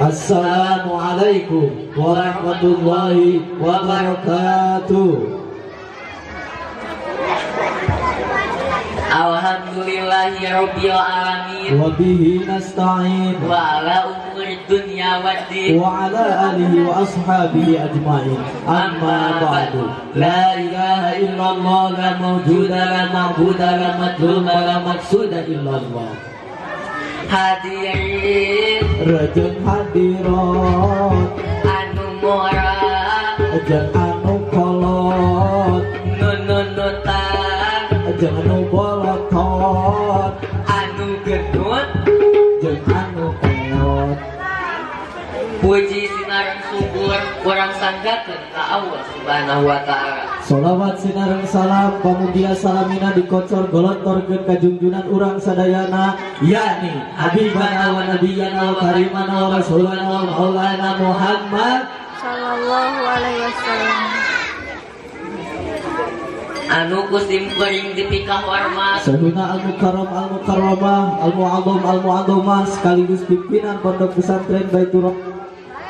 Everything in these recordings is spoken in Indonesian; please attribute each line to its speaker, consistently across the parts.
Speaker 1: Assalamualaikum warahmatullahi wabarakatuh.
Speaker 2: Alhamdulillahi rabbil alamin
Speaker 1: Wa bihi nasta'in
Speaker 2: wa ala umuri dunya waddin
Speaker 1: wa ala alihi wa ashabihi ajma'in. Amma ba'du. La ilaha illallah, la mawjuda, la ma'buda, la matluba, la maqsuda illallah.
Speaker 2: hadirin
Speaker 1: Rejeng hadirat
Speaker 2: anu mora
Speaker 1: jeung anu kolot
Speaker 2: nununutan
Speaker 1: jeung anu bolotot
Speaker 2: anu genut
Speaker 1: jeung anu peot.
Speaker 2: puji sinareng subur urang sanggakeun ka Allah Subhanahu wa taala.
Speaker 1: Sholawat sinareng salam pamugia salamina dikocor golontorkeun ka junjunan urang sadayana, yakni habibana wa nabiyana wa karimana wa rasulana wa maulana Muhammad
Speaker 3: Sallallahu alaihi wasallam.
Speaker 2: Anu kusim kuring dipikah hormat
Speaker 1: Sehuna al-mukarram al-mukarramah al-mu'azzam al-mu'azzamah sekaligus pimpinan pondok pesantren Baitur Rahmah.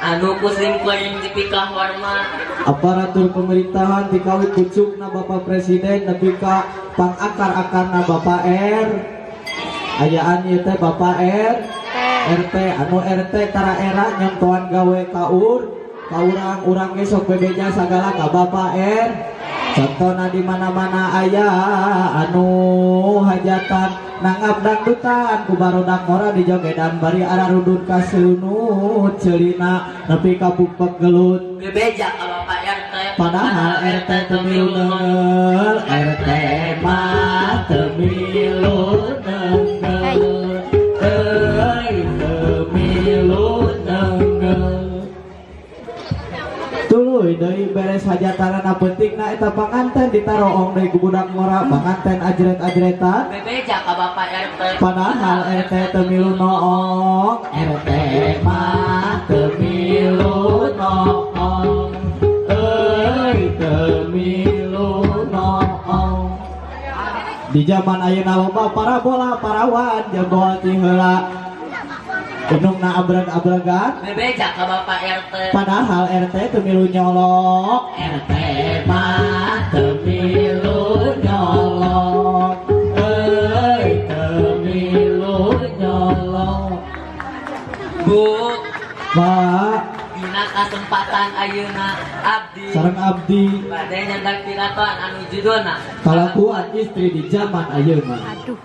Speaker 2: anu kusim kuring dipikah hormat
Speaker 1: Aparatur pemerintahan dikawit pucukna Bapak Presiden nepi ka pangakar-akarna Bapak R. Ayaan ieu teh Bapak R. RT anu RT tara era nyontohan gawe kaur ka urang ge sok bebeja sagala ka Bapak R. Contohna di mana-mana aya anu hajatan nangap dangdutan ku barudak mora dijogedan bari ararudun ka seunut ceulina nepi ka pupek gelut.
Speaker 2: bebeja ka Bapak RT
Speaker 1: Padahal RT teu milu neunggeul, RT mah teu milu neunggeul, euy teu milu neunggeul. Tuluy deui beres hajatanana pentingna eta panganten ditaroong deui ku budak mora panganten ajret-ajretan.
Speaker 2: bebeja ka Bapak RT
Speaker 1: Padahal RT teu milu noong, RT mah teu milu noong, euy teu milu noong. Di zaman ayeuna loba parabola parawan jagoan ti heula gunungna abreg-abregan.
Speaker 2: bebeja ka Bapak RT
Speaker 1: Padahal RT teu milu nyolok, RT mah teu milu nyolok, euy teu milu nyolok.
Speaker 2: Bu
Speaker 1: Pak,
Speaker 2: dina kasempatan ayeuna abdi
Speaker 1: sareng abdi
Speaker 2: bade nyandak piratoan anu judulna
Speaker 1: kalakuan istri di zaman ayeuna.
Speaker 3: Aduh.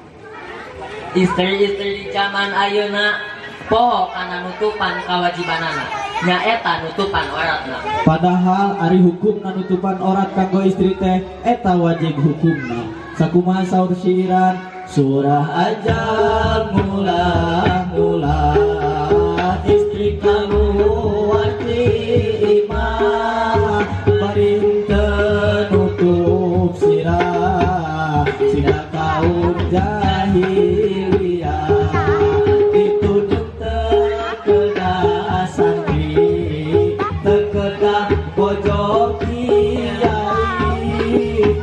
Speaker 2: istri-istri di zaman ayeuna poho kana nutupan kawajibanana nyaeta nutupan oratna.
Speaker 1: Padahal ari hukumna nutupan orat kanggo istri teh eta wajib hukumna. Sakumaha saur siiran surah ajal mula-mula istri kamu wajib imah bari teu nutup sirah sida kaum jahiliyah dituduh terkedah santri terkedah bojo kiai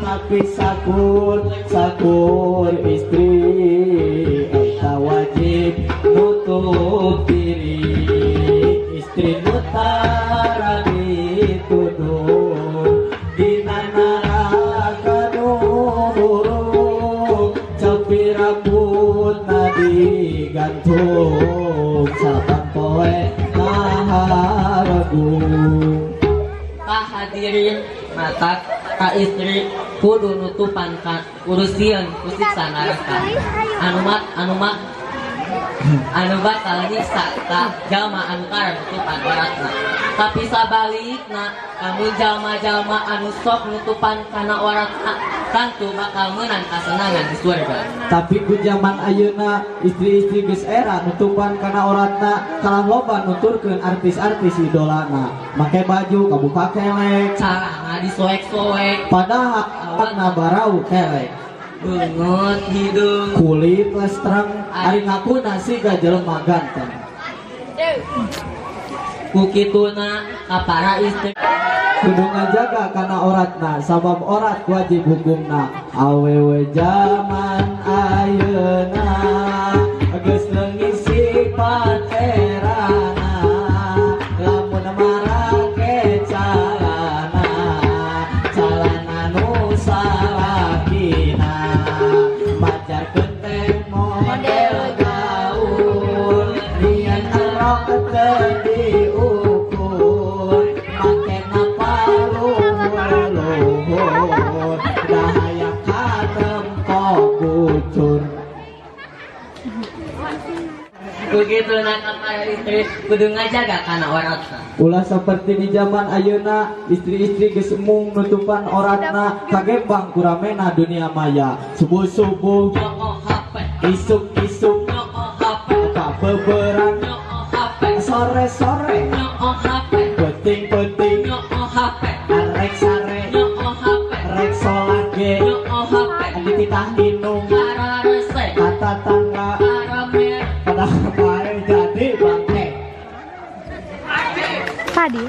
Speaker 1: tapi sakur istri eta wajib nutup diri. Istri nutara dituduh dina neraka nu buruk capi rambutna digantung saban poe ngaharagung.
Speaker 2: Hadirin mata ka istri kudu nutupan ka urusieun kusiksa neraka anu bakal nyiksa ka jalma anu karep nutupan oratna. Tapi sabalikna kamu jalma-jalma anu sok nutupan kana oratna tentu bakal meunang kasenangan di surga.
Speaker 1: Tapi ku zaman ayeuna istri-istri geus era nutupan kana oratna kalah loba nuturkeun artis-artis idolana make baju kabuka kelek
Speaker 2: Carana disoek-soek
Speaker 1: padahal awakna barau kelek
Speaker 2: beungeut hidung
Speaker 1: kulit lestreng ari ngakuna siga jelema ganteng.
Speaker 2: ku kituna ka para istri
Speaker 1: Kudu ngajaga kana oratna sabab orat wajib hukumna. Awewe zaman ayeuna geus leungit sifat erana
Speaker 2: begitu nak para istri kudu ngajaga kana oratna.
Speaker 1: Ulah seperti di zaman ayeuna istri-istri geus mung nutupan oratna kagembang kuramena dunia maya. Subuh-subuh
Speaker 2: Nyoo HP,
Speaker 1: isuk-isuk
Speaker 2: nyoo HP,
Speaker 1: kabeberan
Speaker 2: nyoo HP,
Speaker 1: sore-sore
Speaker 2: nyoo HP,
Speaker 1: penting-penting
Speaker 2: nyoo HP,
Speaker 1: arek sare
Speaker 2: nyoo HP,
Speaker 1: rek salat ge
Speaker 2: nyoo HP,
Speaker 1: adi titah inung
Speaker 2: para resek,
Speaker 1: kata tangga
Speaker 2: para mer.
Speaker 1: pada bae jadi bangke.
Speaker 3: Tadi.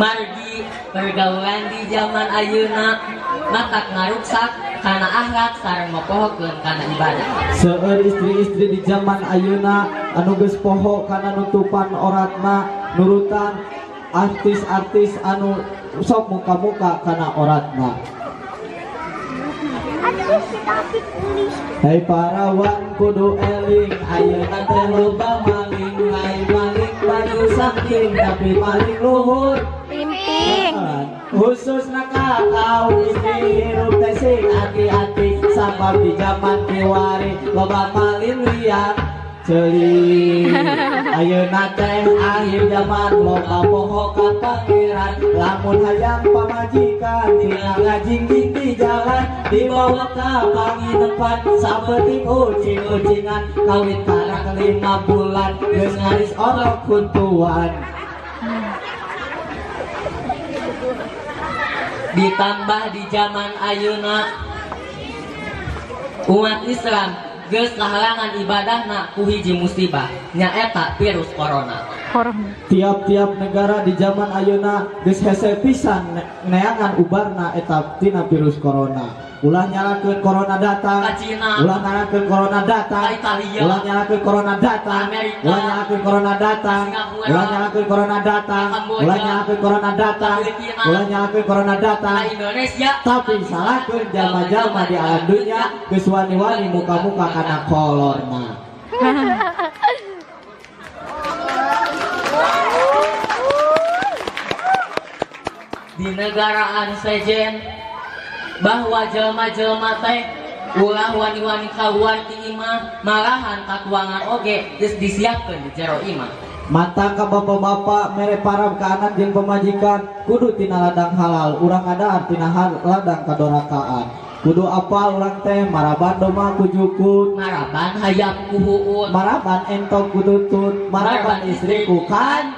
Speaker 2: Margi pergaulan di zaman ayeuna maka ngaruksak kana akhlak sareng mopohokeun kana ibadah.
Speaker 1: Seueur istri-istri di zaman ayeuna anu geus poho kana nutupan oratna nurutan artis-artis anu sok muka-muka kana oratna. Hei parawan kudu eling ayeuna teh loba maling lain maling baju saking tapi maling luhur
Speaker 3: Pimping.
Speaker 1: khusus nakakau istri hirup teh sing hati-hati sabab di zaman kiwari loba malin liar ceuli ayeuna teh akhir zaman loba poho ka pangeran lamun hayang pamajikan tinggal ngajingjing di jalan dibawa ka panginepan sabeting ucing-ucingan kawin karang 5 bulan geus ngaris orok kuntuan.
Speaker 2: Ditambah di zaman ayeuna umat Islam geus kahalangan ibadahna ku hiji musibah nyaeta virus corona.
Speaker 3: Corona.
Speaker 1: Tiap-tiap negara di zaman ayeuna geus hese pisan neangan ubarna eta tina virus corona. Ulah nyalakeun corona datang.
Speaker 2: Ka Cina.
Speaker 1: Ulah nyalakeun corona datang.
Speaker 2: Ka Italia.
Speaker 1: Ulah nyalakeun corona datang.
Speaker 2: Amerika.
Speaker 1: Ulah nyalakeun corona datang.
Speaker 2: Singapura.
Speaker 1: Ulah nyalakeun corona datang.
Speaker 2: Kamboja.
Speaker 1: Ulah nyalakeun corona datang.
Speaker 2: Filipina.
Speaker 1: Ulah nyalakeun corona datang.
Speaker 2: Ka Indonesia
Speaker 1: Tapi salahkeun jalma-jalma di alam dunia geus wani-wani muka-muka kana kolorna.
Speaker 2: di negaraan sejen bahwa jelma-jelma teh ulah wani-wani kaluar ti imah malahan katuangan oge geus disiapkeun di jero imah.
Speaker 1: Mata ka bapak-bapak mere parab ka anak jeung pamajikan kudu tina ladang halal urang ada tina ladang kadorakaan kudu apal urang teh maraban doma ku jukut
Speaker 2: Maraban hayam ku huut,
Speaker 1: maraban entok ku tutut maraban istri ku kan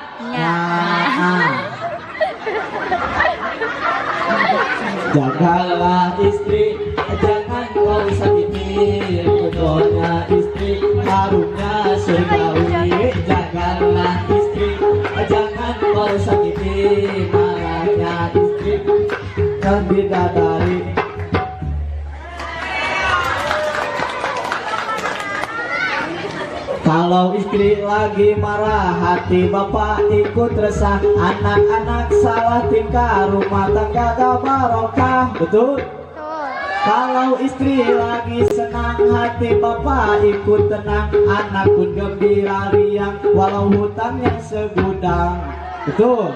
Speaker 1: jagalah istri jangan kau sakiti putronya istri harumnya surgawi jagalah istri jangan kau sakiti marahnya istri dan bidadari. Kalau istri lagi marah hati bapak ikut resah anak-anak salah tingkah rumah tangga gak barokah betul. Kalau istri lagi senang hati bapak ikut tenang anak pun gembira riang walau hutangnya segudang betul.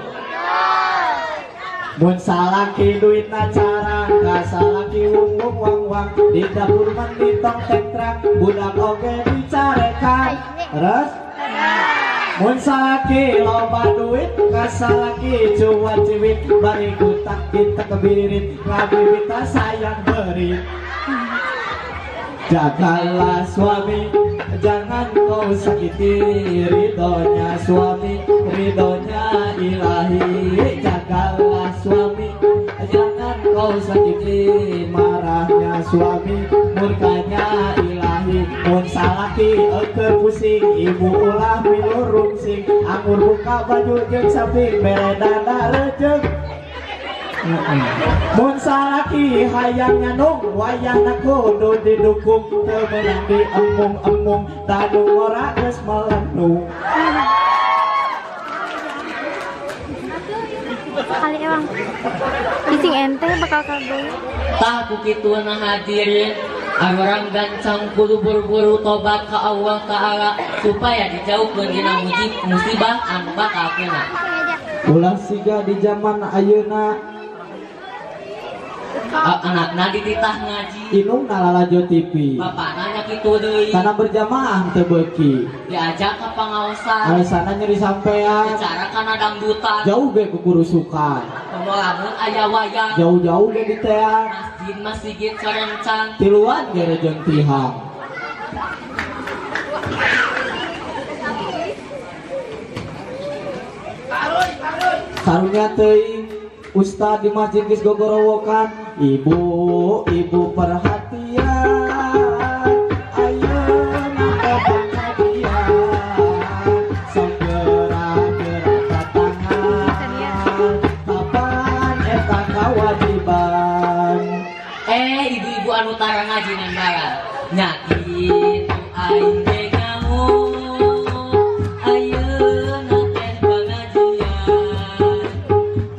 Speaker 1: Mun salaki duitna carang ka salaki wung-wung-wang-wang di dapur mandi tong tentrang budak oge dicarekan terus mun salaki loba duit ka salaki cuat ciwit bari gutak kita kebirit ngabibita sayang berit. Jagalah suami jangan kau sakiti ridhonya suami ridhonya ilahi. Jagalah suami jangan kau sakiti marahnya suami murkanya ilahi. Mun salaki eukeun pusing ibu ulah milu rungsing anggur buka baju jeung samping bere dada rejeung. Mun salaki hayang nyanung wayahna kudu didukung teu meunang diembung-embung tanu ora geus melendung.
Speaker 3: Kali emang ising ente bakal kagum.
Speaker 2: Tah ku kituna hadirin orang gancang kudu buru-buru tobat ka Allah Ta'ala supaya dijauhkeun dina musibah anu bakal kena.
Speaker 1: Ulah siga di zaman ayeuna
Speaker 2: Anakna dititah ngaji.
Speaker 1: Inung nalalajo TV.
Speaker 2: Bapak nanya gitu deui.
Speaker 1: Karena berjamaah teu beuki.
Speaker 2: Diajak ke pengaosan.
Speaker 1: Alasanna nyeri sampean.
Speaker 2: Bicara kana dangdutan.
Speaker 1: Jauh ge ku kurusukan.
Speaker 2: Lamun aya wayang.
Speaker 1: Jauh-jauh ge di teat.
Speaker 2: Masjid sorencan.
Speaker 1: Tiluan ge rejeun tihang. Karunya teuing Ustad di masjid geus gogorowokan, ibu perhatian, ayeuna pangadian, segera datangan, kapan eta kawajiban.
Speaker 2: Ibu-ibu anu tara ngaji nembara nyakin aing teh nyaho ayeuna teh pengajian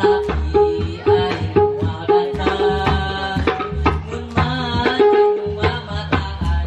Speaker 2: tapi aing moal datang mun mah matahan.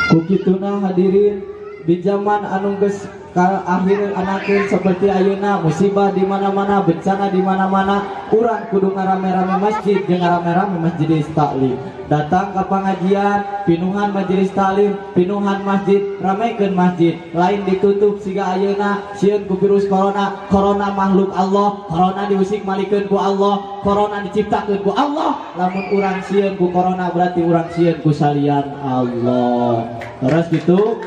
Speaker 1: Kukituna hadirin di zaman anu geus ka akhir anakeun seperti ayeuna musibah di mana-mana, bencana di mana-mana, urang kudu ngarame-rame masjid jeung ngarame-rame majelis taklim. Datang ke pengajian, pinuhan majelis taklim, pinuhan masjid, ramekeun masjid. Lain ditutup siga ayeuna sieun ku virus corona. Corona makhluk Allah, corona diusik malikeun ku Allah, corona diciptakeun ku Allah. Lamun urang sieun ku corona berarti urang sieun ku salian Allah. Terus gitu.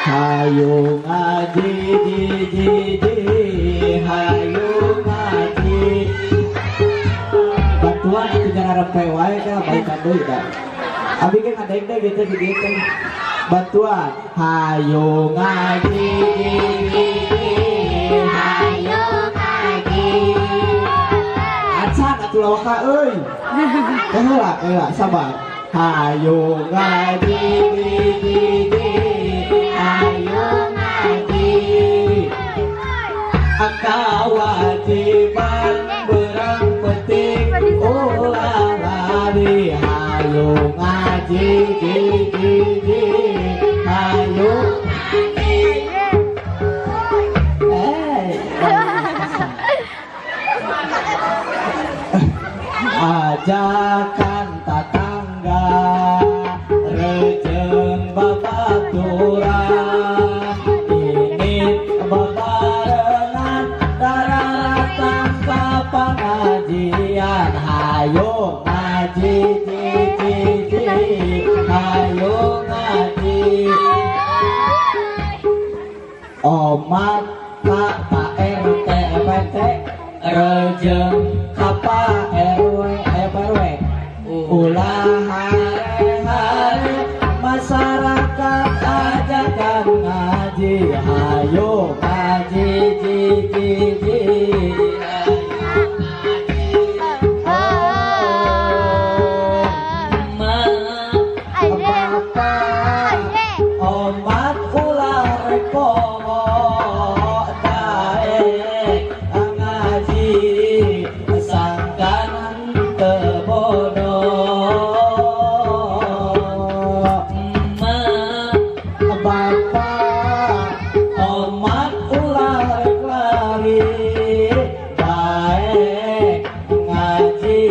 Speaker 1: Hayu ngaji hayu ngaji. Bantuan itu jangan rempe wae ka baikan deui da. Abi ge ngadeng teh gitu di dieu teh. Bantuan hayu ngaji hayu ngaji. Acan atuh lawaka euy. Heula sabar. Hayu ngaji ayo ngaji, kewajiban berang penting ulah lari. Ayo ngaji, ayo ajakan tetangga rejeng babaturan ini bebarengan daratan ke pengajian. Hayo ngaji hayo ngaji omat pak RT FT rejeng kapa RW ulah hari masyarakat ajakan ngaji. Hayo ngaji omat ulah repot daek ngaji sangkanan tebodoh. Bapak omat ulah rek lari baik ngaji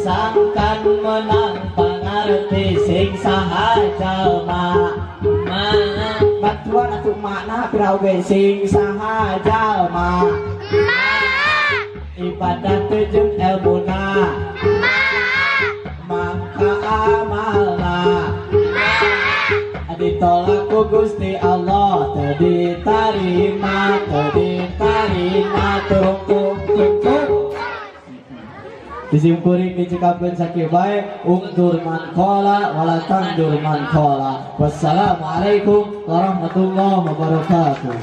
Speaker 1: sangkan menang pangarti sing saha jalma. Bantuan atuh makna pirauge sing saha jalma. Ibadah teh jeung elmuna mangka amalna ditolak ku Gusti Allah teu diterima turung disimpulin dicekapkeun sakieu bae ungdur man qala wala tangdur man qala. Wassalamualaikum warahmatullahi wabarakatuh.